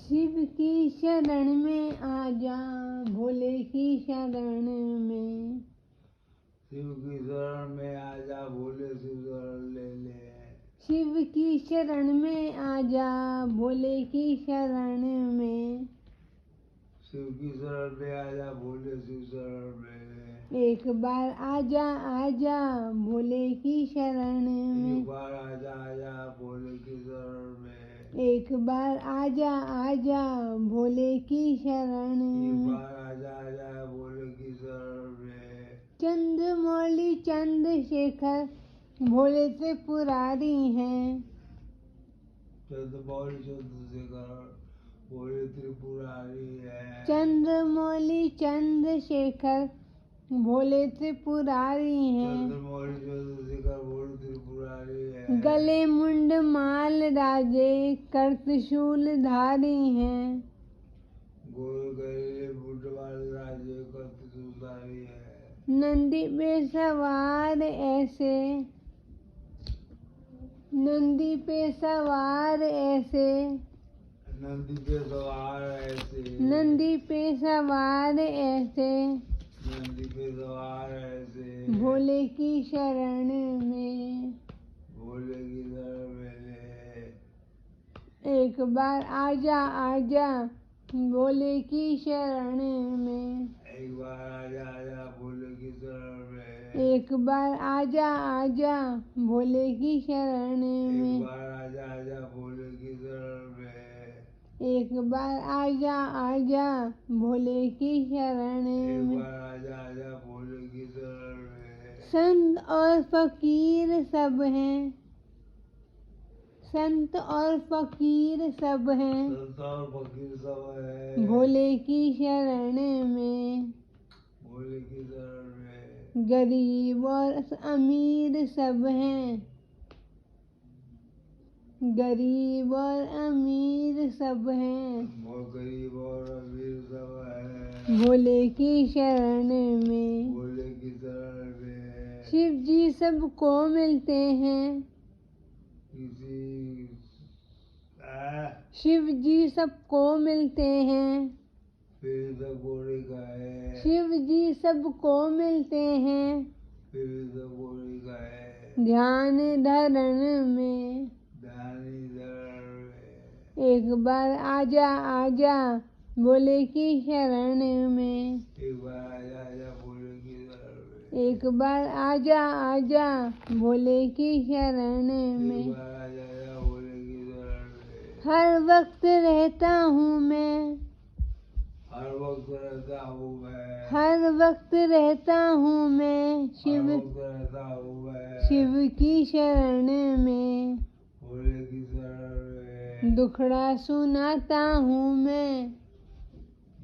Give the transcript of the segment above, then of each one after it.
शिव की शरण में आजा, भोले की शरण में। शिव की शरण में आजा, भोले से शरण ले ले। शिव की शरण में आजा, भोले की शरण में। शिव की शरण में आजा, भोले से शरण में। एक बार आजा आजा, भोले की शरण में। एक बार आजा आजा, भोले की शरण में। एक बार आजा आजा, भोले की शरण एक में। बार आजा आजा, भोले की शरण में। चंद्रमौली चंद्रशेखर भोले त्रिपुरारी हैं। चंद्रमौली चंद्रशेखर भोले त्रिपुरारी है। चंद्रमौली चंद्रशेखर भोले त्रिपुरारी हैं। चंद्रमौली चंद्रशेखर भोले त्रिपुरारी है। गले मुंड माल राजे करत्रिशूल धारी हैं। गोल गले बुढ़वाल राजे करत्रिशूलधारी है। नंदी पे सवार ऐसे, नंदी पे सवार ऐसे, नंदी पे सवार ऐसे। नंदी पे सवार ऐसे, नंदी पे सवार ऐसे। भोले की शरण में। भोले की शरण में ले। एक बार आजा आजा, भोले की शरण में। एक बार आजा आजा, भोले की शरण में। एक बार आजा आजा, भोले की शरण में। एक बार आजा आजा, भोले की शरण में। एक बार आजा आजा, भोले की शरण एक में। बार आजा आजा, भोले की शरण में। संत और फकीर सब हैं, संत और फकीर सब हैं, संत और फकीर सब है। भोले की शरण में। भोले की शरण में। गरीब और अमीर सब हैं, गरीब और अमीर सब हैं, बहुत गरीब और अमीर सब है। भोले की शरण में। भोले की शरण में। शिव जी सबको मिलते हैं, किसी शिव जी सबको मिलते हैं, फिर सबको लिखा है। शिव जी सबको मिलते हैं, फिर सबको लिखा है। ध्यान धरण में। दानी धरण में। एक बार आजा आजा, भोले की शरण में। एक बार आजा आजा, भोले की शरण में। एक बार आजा आजा, भोले की शरण एक में। बार आजा आजा, भोले की शरण में। हर वक्त रहता हूँ मैं, हर वक्त रहता हूँ मैं। हर वक्त रहता हूँ मैं, हर शिव वक्त रहता हूँ मैं। शिव की शरण में। भोले की शरण में। दुखड़ा सुनाता हूँ मैं,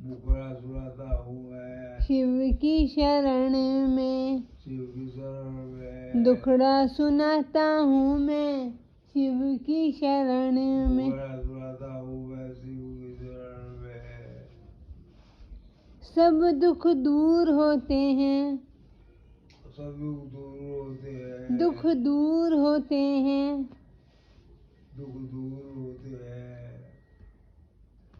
मुखड़ा सुनाता हूँ मैं। शिव की शरण में। शिव की शरण में। दुखड़ा सुनाता हूँ मैं, शिव की शरण में। मुखड़ा सुनाता हूँ मैं, शिव की शरण में। सब दुख दूर होते हैं, सब दुख दूर होते हैं। दुख दूर होते हैं, दुख दूर होते हैं।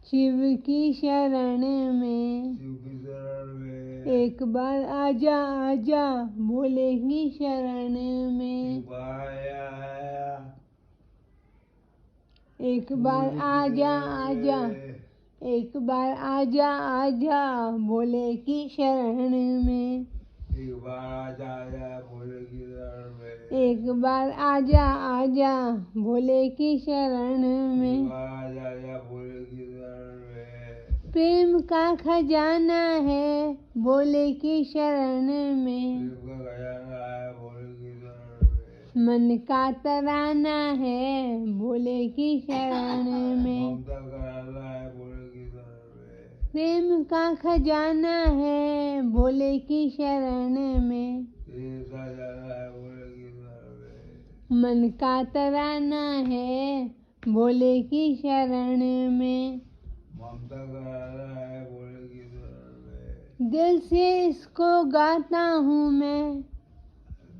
शिव की शरण में। शिव की शरण में। एक बार आजा आजा, भोले की शरण में। एक बार आया एक बार आजा आजा, एक बार आजा आजा, भोले की शरण में। एक बार आजा आजा, भोले की शरण में। एक बार आजा आजा, भोले की शरण एक में। बार आजा आजा, भोले की शरण में। प्रेम का खजाना है, भोले की शरण में। प्रेम का खजाना है, भोले की शरण में। मन का तराना है, भोले की शरण में। ममता का राजा है, भोले की शरण में। प्रेम का खजाना है, भोले की शरण में। प्रेम का खजाना है, भोले की शरण में। मन का तराना है, भोले की शरण में। ममता का राजा है, भोले की शरण में। दिल से इसको गाता हूँ मैं,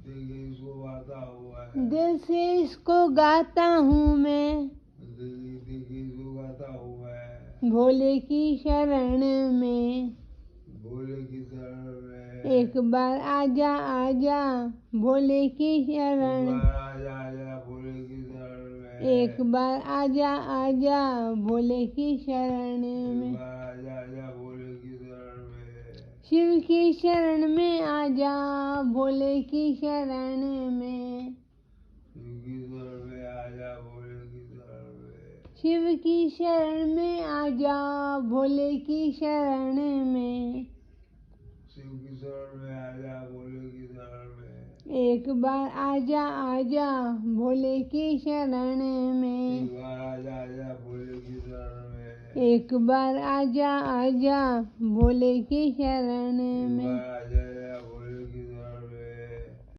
दिल इसको गाता हुआ है। दिल से इसको गाता हूँ मैं। दिल इसको गाता हुआ है। भोले की शरण में। भोले की शरण में। एक बार आजा आजा भोले की शरण। आजा आजा भोले की शरण में। एक बार आजा आजा भोले की शरण में। आजा आजा भोले की शरण में। शिव की शरण में आजा भोले की शरण में। शिव की शरण में आजा भोले की शरण में। शिव की शरण में आजा भोले की शरण में। शिव की शरण में आजा भोले की शरण में। एक बार आजा आजा भोले की शरण में। एक बार आजा आजा भोले की शरण में। एक बार आजा आजा भोले की शरण में। आजा